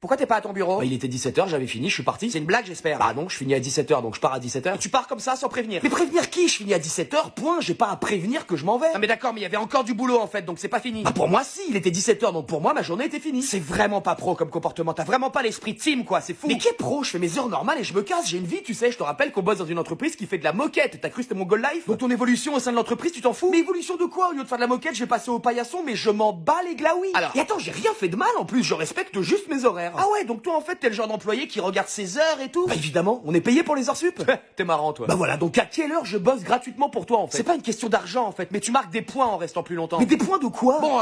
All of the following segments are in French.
Pourquoi t'es pas à ton bureau? Bah, il était 17h, j'avais fini, je suis parti. C'est une blague, j'espère. Bah non, je finis à 17h, donc je pars à 17h. Et tu pars comme ça, sans prévenir. Mais prévenir qui? Je finis à 17h, point, j'ai pas à prévenir que je m'en vais. Ah mais d'accord, mais il y avait encore du boulot en fait, donc c'est pas fini. Bah pour moi si, il était 17h, donc pour moi ma journée était finie. C'est vraiment pas pro comme comportement, t'as vraiment pas l'esprit team quoi, c'est fou. Mais qui est pro? Je fais mes heures normales et je me casse, j'ai une vie, tu sais, je te rappelle qu'on bosse dans une entreprise qui fait de la moquette. T'as cru que c'était mon goal life? Donc ton évolution au sein de l'entreprise, tu t'en fous? Mais évolution de quoi? Au lieu de faire de la moquette, je vais passer au paillasson, mais je m'en bats les glaouis. Alors. Et attends, j'ai rien fait de mal en plus, je respecte juste mes horaires. Ah ouais, donc toi en fait t'es le genre d'employé qui regarde ses heures et tout? Bah évidemment, on est payé pour les heures sup. T'es marrant toi. Bah voilà, donc à quelle heure je bosse gratuitement pour toi en fait? C'est pas une question d'argent en fait, mais tu marques des points en restant plus longtemps. Mais des points de quoi? Bon,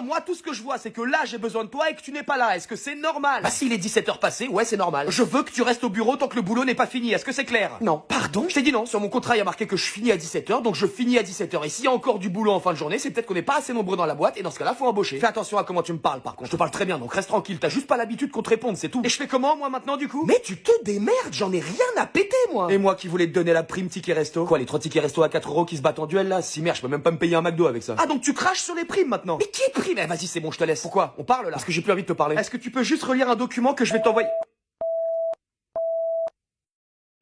moi tout ce que je vois c'est que là j'ai besoin de toi et que tu n'es pas là. Est-ce que c'est normal? Bah s'il est 17h passé, ouais c'est normal. Je veux que tu restes au bureau tant que le boulot n'est pas fini. Est-ce que c'est clair? Non. Pardon? Je t'ai dit non. Sur mon contrat il y a marqué que je finis à 17h, donc je finis à 17h. Et s'il y a encore du boulot en fin de journée, c'est peut-être qu'on n'est pas assez nombreux dans la boîte et dans ce cas-là faut embaucher. Fais attention à comment tu me parles par contre. Je te parle très bien, donc reste tranquille, t'as juste pas l'habitude qu'on te réponde, c'est tout. Et je fais comment moi maintenant du coup? Mais tu te démerdes, j'en ai rien à péter moi. Et moi qui voulais te donner la prime ticket resto? Quoi, les 3 tickets resto à 4 € qui se battent en duel là? Si merde, je peux même pas me payer un McDo avec ça. Ah donc tu craches sur les primes maintenant? Mais qui est prime? Eh vas-y, c'est bon, je te laisse. Pourquoi? On parle là? Parce que j'ai plus envie de te parler. Est-ce que tu peux juste relire un document que je vais t'envoyer?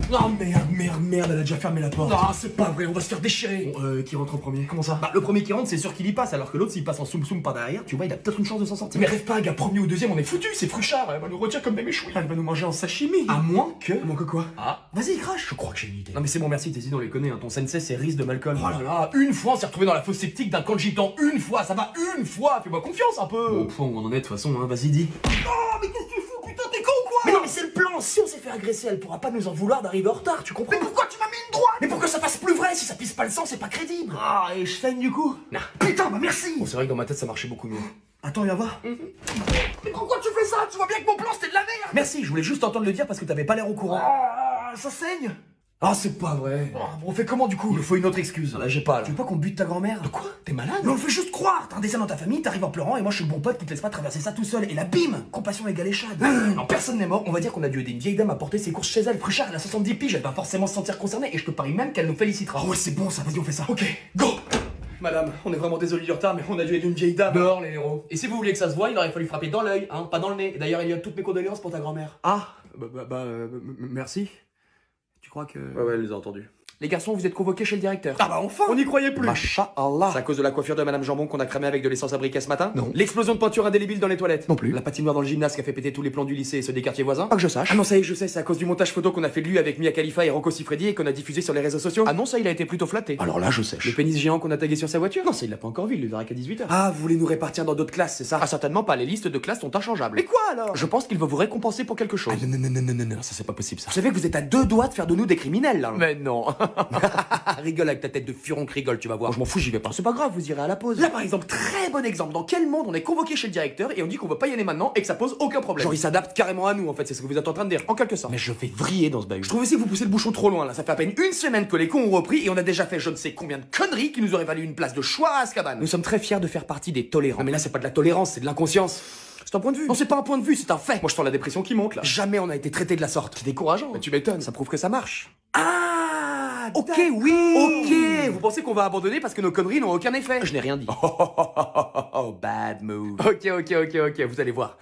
Oh merde, elle a déjà fermé la porte. Non, c'est pas vrai, on va se faire déchirer. Bon, qui rentre en premier? Comment ça? Bah, le premier qui rentre, c'est sûr qu'il y passe, alors que l'autre, s'il passe en soum par derrière, tu vois, il a peut-être une chance de s'en sortir. Mais rêve pas, gars, premier ou deuxième, on est foutu, c'est Fruchard, elle va nous retirer comme des méchouilles. Elle va nous manger en sashimi. À moins que... À moins que quoi? Ah, vas-y, crache. Je crois que j'ai une idée. Non mais c'est bon, merci, tes idées on les connaît, hein. Ton sensei c'est Riz de Malcolm. Oh là là, une fois, on s'est retrouvé dans la fosse septique d'un camp de gitans. Une fois, ça va, une fois. Fais-moi confiance un peu. Bon, au point où on en est de toute façon, hein, vas-y, dis. Oh, mais qu'est-ce que tu fous, putain, t'es con ou quoi? Mais non, mais c'est le plan. Si on s'est fait agresser, elle pourra pas nous en vouloir d'arriver en retard, tu comprends? Mais pourquoi tu m'as mis une droite? Mais pour que ça fasse plus vrai, si ça pisse pas le sang, c'est pas crédible. Ah, et je saigne du coup? Non. Putain, bah merci. Bon, c'est vrai que dans ma tête ça marchait beaucoup mieux. Attends, viens voir. Mais pourquoi tu fais ça? Tu vois bien que mon plan c'était de la merde. Merci, je voulais juste entendre le dire parce que t'avais pas l'air au courant. Ah, ça saigne. Ah, c'est pas vrai. Bon, on fait comment du coup? Il me faut une autre excuse. Là j'ai pas là. Tu veux pas qu'on bute ta grand-mère? De quoi? T'es malade? Mais on le fait juste croire. T'as un dessin dans ta famille, t'arrives en pleurant et moi je suis le bon pote qui te laisse pas traverser ça tout seul. Et là, bim, compassion égale échade. Non, personne n'est mort. On va dire qu'on a dû aider une vieille dame à porter ses courses chez elle. Fruchard, elle a 70 piges, elle va forcément se sentir concernée et je te parie même qu'elle nous félicitera. Oh ouais, c'est bon ça, vas-y on fait ça. Ok, go. Madame, on est vraiment désolé du retard, mais on a dû aider une vieille dame. Dehors les héros. Et si vous vouliez que ça se voie, il aurait fallu frapper dans l'œil, hein, pas dans le nez. Et d'ailleurs, il y a toutes mes condoléances pour ta grand-mère. Ah, merci. Tu crois que... Ouais, elle les a entendus. Les garçons, vous êtes convoqués chez le directeur. Ah bah enfin! On n'y croyait plus! Masha'Allah. C'est à cause de la coiffure de Madame Jambon qu'on a cramé avec de l'essence à briquet ce matin? Non. L'explosion de peinture indélébile dans les toilettes? Non plus. La patinoire dans le gymnase qui a fait péter tous les plans du lycée et ceux des quartiers voisins? Pas que je sache. Ah non, ça y est, je sais, c'est à cause du montage photo qu'on a fait de lui avec Mia Khalifa et Rocco Siffredi et qu'on a diffusé sur les réseaux sociaux? Ah non, ça, il a été plutôt flatté. Alors là, je sèche. Le pénis géant qu'on a tagué sur sa voiture? Non, ça, il l'a pas encore vu, il le verra qu'à 18h. Ah, vous voulez nous répartir dans d'autres classes, c'est ça? Ah, certainement pas, les listes de classe sont inchangeables. Mais quoi alors? Je pense qu'il veut vous récompenser pour quelque chose. Ah non, ça c'est pas possible ça. Vous savez que vous êtes à 2 doigts de faire de nous des criminels, là. Mais non. Rigole avec ta tête de furonque, rigole, tu vas voir. Je m'en fous, j'y vais pas. C'est pas grave, vous irez à la pause. Là par exemple, très bon exemple, dans quel monde on est convoqué chez le directeur et on dit qu'on veut pas y aller maintenant et que ça pose aucun problème? Genre il s'adapte carrément à nous en fait, c'est ce que vous êtes en train de dire, en quelque sorte. Mais je vais vriller dans ce bahut. Je trouve aussi que vous poussez le bouchon trop loin là, ça fait à peine une semaine que les cons ont repris et on a déjà fait je ne sais combien de conneries qui nous auraient valu une place de choix à Azkaban. Nous sommes très fiers de faire partie des tolérants. Non mais là c'est pas de la tolérance, c'est de l'inconscience. C'est un point de vue. Non c'est pas un point de vue, c'est un fait. Moi je sens la dépression qui monte là. Jamais on a été traité de la sorte. C'est décourageant. Mais tu m'étonnes. Ça prouve que ça marche. Ah, Ok, d'accord. oui. Ok, vous pensez qu'on va abandonner parce que nos conneries n'ont aucun effet? Je n'ai rien dit. Oh, bad move. Ok, vous allez voir.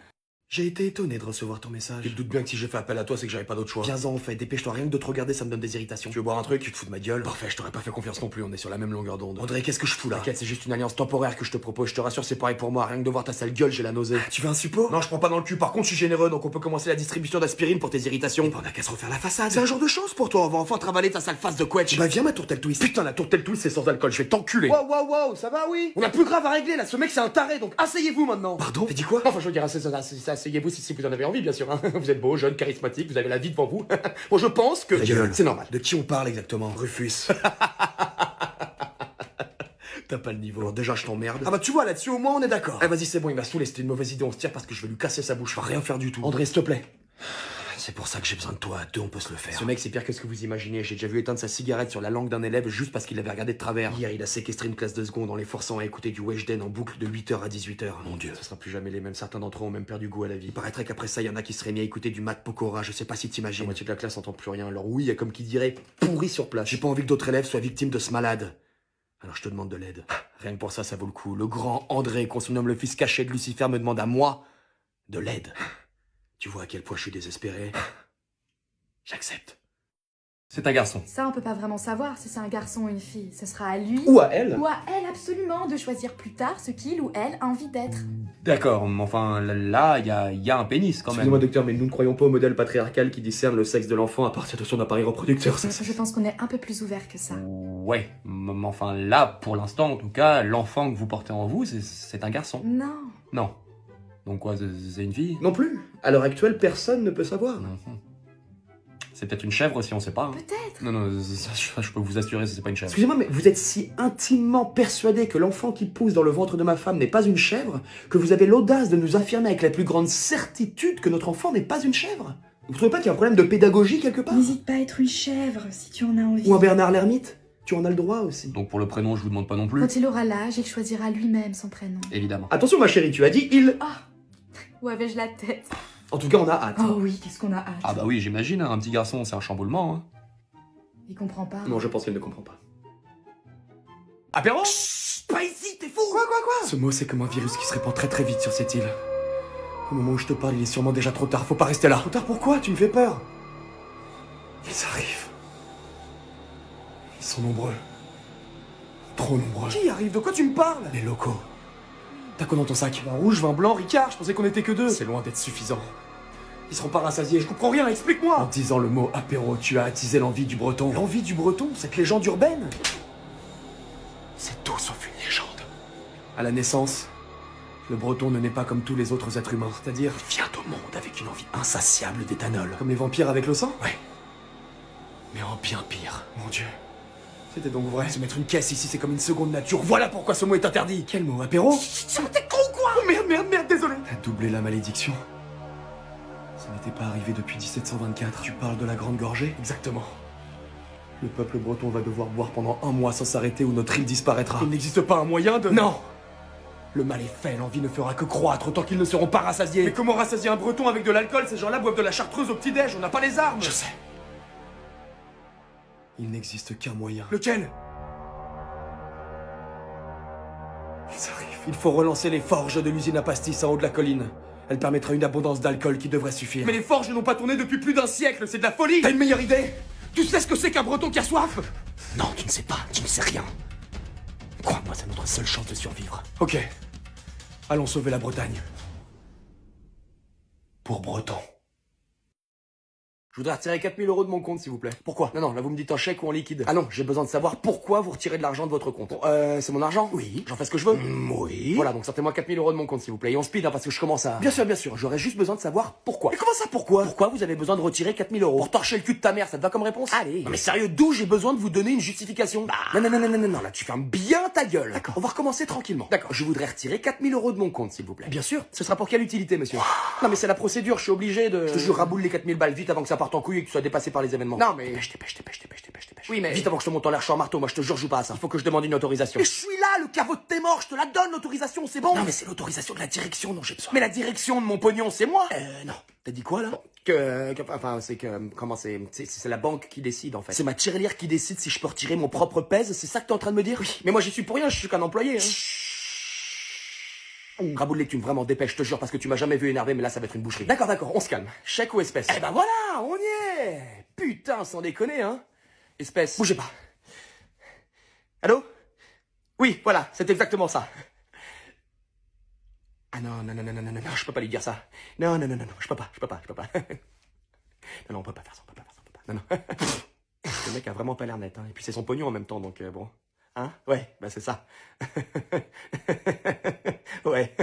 J'ai été étonné de recevoir ton message. Tu te doutes bien que si j'ai fait appel à toi, c'est que j'avais pas d'autre choix. Viens-en, en fait, dépêche-toi, rien que de te regarder, ça me donne des irritations. Tu veux boire un truc? Tu te fous de ma gueule? Parfait, je t'aurais pas fait confiance non plus, on est sur la même longueur d'onde. André, qu'est-ce que je fous là? T'inquiète, c'est juste une alliance temporaire que je te propose, je te rassure, c'est pareil pour moi, rien que de voir ta sale gueule, j'ai la nausée. Tu veux un suppôt? Non, je prends pas dans le cul, par contre, je suis généreux, donc on peut commencer la distribution d'aspirine pour tes irritations. On a qu'à se refaire la façade. C'est un jour de chance pour toi, on va enfin travailler ta sale face de quetch. Bah viens ma tourtelle twist. Putain, la tourtelle twist, c'est sans alcool, je vais t'enculer. Wow, ça va, oui? On a plus grave à régler là, ce mec c'est un taré, donc asseyez-vous maintenant. Pardon? T'as dit quoi? Enfin, je veux dire, asseyez-vous si vous en avez envie, bien sûr. Hein. Vous êtes beau, jeune, charismatique, vous avez la vie devant vous. Bon, je pense que... Ta gueule. C'est normal. De qui on parle exactement? Rufus. T'as pas le niveau. Bon, déjà je t'emmerde. Ah bah tu vois, là-dessus au moins on est d'accord. Ah vas-y c'est bon, il m'a saoulé, c'était une mauvaise idée, on se tire parce que je vais lui casser sa bouche. Je vais rien faire du tout. André, s'il te plaît. C'est pour ça que j'ai besoin de toi, à 2 on peut se le faire. Ce mec c'est pire que ce que vous imaginez, j'ai déjà vu éteindre sa cigarette sur la langue d'un élève juste parce qu'il l'avait regardé de travers. Hier il a séquestré une classe de seconde en les forçant à écouter du Weshden en boucle de 8h à 18h. Mon Dieu. Ce sera plus jamais les mêmes, certains d'entre eux ont même perdu goût à la vie. Il paraîtrait qu'après ça il y en a qui seraient mis à écouter du Matt Pokora, je sais pas si t'imagines. La moitié de la classe entend plus rien, alors oui, il y a comme qui dirait pourri sur place. J'ai pas envie que d'autres élèves soient victimes de ce malade. Alors je te demande de l'aide. Rien que pour ça, ça vaut le coup. Le grand André, qu'on surnomme le fils caché de Lucifer, me demande à moi de l'aide. Tu vois à quel point je suis désespéré. J'accepte. C'est un garçon. Ça, on peut pas vraiment savoir si c'est un garçon ou une fille. Ce sera à lui Ou à elle. ou à elle absolument de choisir plus tard ce qu'il ou elle a envie d'être. D'accord, mais enfin, là, il y a un pénis quand même. Excusez-moi docteur, mais nous ne croyons pas au modèle patriarcal qui discerne le sexe de l'enfant à partir de son appareil reproducteur. Je pense qu'on est un peu plus ouvert que ça. Ouais, mais enfin là, pour l'instant en tout cas, l'enfant que vous portez en vous, c'est un garçon. Non. Non. Donc quoi, c'est une fille? Non plus. À l'heure actuelle, personne ne peut savoir. Mhm. C'est peut-être une chèvre si on sait pas. Hein. Peut-être. Non, ça, je peux vous assurer, c'est pas une chèvre. Excusez-moi, mais vous êtes si intimement persuadé que l'enfant qui pousse dans le ventre de ma femme n'est pas une chèvre que vous avez l'audace de nous affirmer avec la plus grande certitude que notre enfant n'est pas une chèvre. Vous trouvez pas qu'il y a un problème de pédagogie quelque part? N'hésite pas à être une chèvre si tu en as envie. Ou un Bernard l'ermite? Tu en as le droit aussi. Donc pour le prénom, je vous demande pas non plus. Quand il aura l'âge, il choisira lui-même son prénom. Évidemment. Attention ma chérie, tu as dit il. Ah, où avais-je la tête? En tout cas, on a hâte. Oh oui, qu'est-ce qu'on a hâte. Ah bah oui, j'imagine, hein, un petit garçon, c'est un chamboulement. Hein. Il comprend pas. Non, je pense qu'elle ne comprend pas. Apéro? Pas ici, t'es fou! Quoi Ce mot, c'est comme un virus qui se répand très très vite sur cette île. Au moment où je te parle, il est sûrement déjà trop tard, faut pas rester là. Trop tard pourquoi? Tu me fais peur. Ils arrivent. Ils sont nombreux. Trop nombreux. Qui arrive? De quoi tu me parles? Les locaux. T'as quoi dans ton sac? Vin rouge, vin blanc, Ricard, je pensais qu'on était que deux. C'est loin d'être suffisant. Ils seront pas rassasiés, je comprends rien, En explique-moi. disant le mot apéro, tu as attisé l'envie du breton. L'envie du breton, cette légende urbaine. C'est tout sauf une légende. À la naissance, le breton ne naît pas comme tous les autres êtres humains. C'est-à-dire, il vient au monde avec une envie insatiable d'éthanol. Comme les vampires avec le sang? Ouais. Mais en bien pire. Mon Dieu. C'était donc vrai. Se mettre une caisse ici, c'est comme une seconde nature. Voilà pourquoi ce mot est interdit. Quel mot? Apéro? T'es con ou quoi? Oh merde, désolé. T'as doublé la malédiction. Ça n'était pas arrivé depuis 1724. Tu parles de la Grande Gorgée? Exactement. Le peuple breton va devoir boire pendant un mois sans s'arrêter ou notre île disparaîtra. Il n'existe pas un moyen de... Non! Le mal est fait, l'envie ne fera que croître tant qu'ils ne seront pas rassasiés. Mais comment rassasier un breton avec de l'alcool? Ces gens-là boivent de la chartreuse au petit-déj, on n'a pas les armes. Je sais. Il n'existe qu'un moyen. Lequel? Ils arrivent. Il faut relancer les forges de l'usine à pastis en haut de la colline. Elle permettra une abondance d'alcool qui devrait suffire. Mais les forges n'ont pas tourné depuis plus d'un siècle, c'est de la folie. T'as une meilleure idée? Tu sais ce que c'est qu'un breton qui a soif? Non, tu ne sais pas, tu ne sais rien. Crois-moi, c'est notre seule chance de survivre. Ok. Allons sauver la Bretagne. Pour breton. Je voudrais retirer 4000 € de mon compte, s'il vous plaît. Pourquoi? Non, là vous me dites en chèque ou en liquide. Ah non, j'ai besoin de savoir pourquoi vous retirez de l'argent de votre compte. C'est mon argent? Oui. J'en fais ce que je veux? Oui. Voilà, donc sortez-moi 4000 € de mon compte, s'il vous plaît. Et on speed, hein, parce que je commence à... Bien sûr, j'aurais juste besoin de savoir pourquoi. Mais comment ça, pourquoi? Pourquoi vous avez besoin de retirer 4000 €? Pour torcher le cul de ta mère, ça te va comme réponse? Allez. Non mais sérieux, d'où j'ai besoin de vous donner une justification? Non, là tu fermes bien ta gueule. D'accord. On va recommencer tranquillement. D'accord. Je voudrais retirer 4000 € de mon compte, s'il vous plaît. Bien sûr. Ce sera pour quelle utilité, monsieur? Non mais c'est la procédure, je suis obligé de... Je te jure, raboule les 4000 balles vite avant que ça parte en couille et que tu sois dépassé par les événements. Non mais... Dépêche. Oui mais... Vite avant que je te monte en l'air chaud en marteau, moi je te jure, je joue pas à ça. Il faut que je demande une autorisation. Mais je suis là, le caveau de tes morts, je te la donne l'autorisation, c'est bon. Non, mais c'est l'autorisation de la direction dont j'ai besoin. Mais la direction de mon pognon, c'est moi. Non. T'as dit quoi là? Enfin, c'est que... Comment c'est la banque qui décide, en fait. C'est ma tirelire qui décide si je peux retirer mon propre pèse, c'est ça que t'es en train de me dire? Oui. Mais moi j'y suis pour rien, je suis qu'un employé, hein. Raboule les thunes, vraiment, dépêche, je te jure, parce que tu m'as jamais vu énervé, mais là ça va être une boucherie. D'accord, on se calme. Chèque ou espèce? Eh ben voilà, on y est. Putain, sans déconner, hein. Espèce. Bougez pas. Allô? Oui, voilà, c'est exactement ça. Ah non, je peux pas lui dire ça. Non, je peux pas. Non, on peut pas faire ça, Non. Le mec a vraiment pas l'air net, hein. Et puis c'est son pognon en même temps, donc bon. Hein? Ouais, bah c'est ça. Ouais.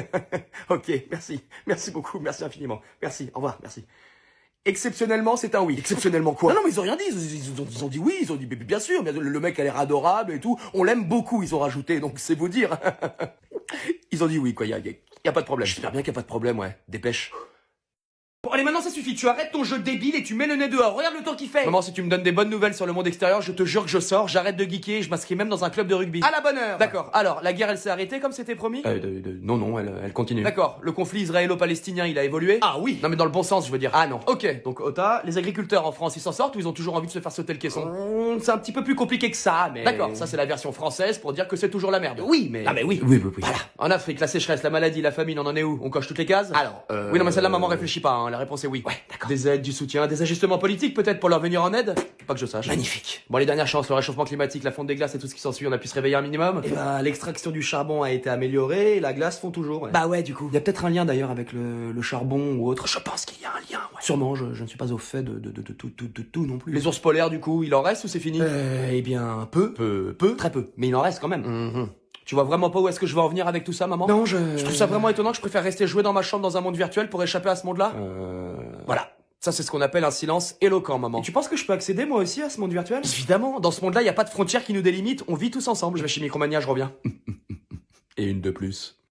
Ok, merci. Merci beaucoup, merci infiniment. Merci, au revoir, merci. Exceptionnellement, c'est un oui. Exceptionnellement quoi? Non, mais ils ont rien dit. Ils ont dit oui, ils ont dit bien sûr. Le mec a l'air adorable et tout. On l'aime beaucoup, ils ont rajouté, donc c'est vous dire. Ils ont dit oui, quoi. Y a pas de problème. J'espère bien qu'il y a pas de problème, ouais. Dépêche. Bon, allez, maintenant ça suffit. Tu arrêtes ton jeu débile et tu mets le nez dehors. Regarde le temps qu'il fait. Maman, si tu me donnes des bonnes nouvelles sur le monde extérieur, je te jure que je sors, j'arrête de geeker et je m'inscris même dans un club de rugby. À la bonne heure. D'accord. Alors, la guerre, elle s'est arrêtée comme c'était promis? Non, elle continue. D'accord. Le conflit israélo-palestinien, il a évolué? Ah oui. Non, mais dans le bon sens, je veux dire. Ah non. Ok, donc Ota, les agriculteurs en France, ils s'en sortent ou ils ont toujours envie de se faire sauter le caisson? C'est un petit peu plus compliqué que ça, mais... D'accord, ça c'est la version française pour dire que c'est toujours la merde. Oui, mais... Ah mais oui. Oui. Voilà. En Afrique, la sécheresse, la maladie, la famine, on en est où? On coche toutes les cases? Alors, Oui, non, mais celle-là, maman, réfléchis pas, hein. la réponse est oui. Ouais, d'accord. Des aides, du soutien, des ajustements politiques peut-être pour leur venir en aide? Pas que je sache. Magnifique. Bon, les dernières chances, le réchauffement climatique, la fonte des glaces et tout ce qui s'ensuit, on a pu se réveiller un minimum? Eh ben, l'extraction du charbon a été améliorée et la glace fond toujours. Bah ouais, du coup. Il y a peut-être un lien d'ailleurs avec le charbon ou autre. Je pense qu'il y a un lien, ouais. Sûrement, je ne suis pas au fait de tout non plus. Les ours polaires, du coup, il en reste ou c'est fini? Eh bien, peu. Très peu. Mais il en reste quand même. Tu vois vraiment pas où est-ce que je veux en venir avec tout ça, maman? Non, Je trouve ça vraiment étonnant que je préfère rester jouer dans ma chambre dans un monde virtuel pour échapper à ce monde-là. Voilà. Ça, c'est ce qu'on appelle un silence éloquent, maman. Et tu penses que je peux accéder moi aussi à ce monde virtuel? Évidemment, dans ce monde-là, il n'y a pas de frontières qui nous délimitent, on vit tous ensemble. Je vais chez Micromania, je reviens. Et une de plus.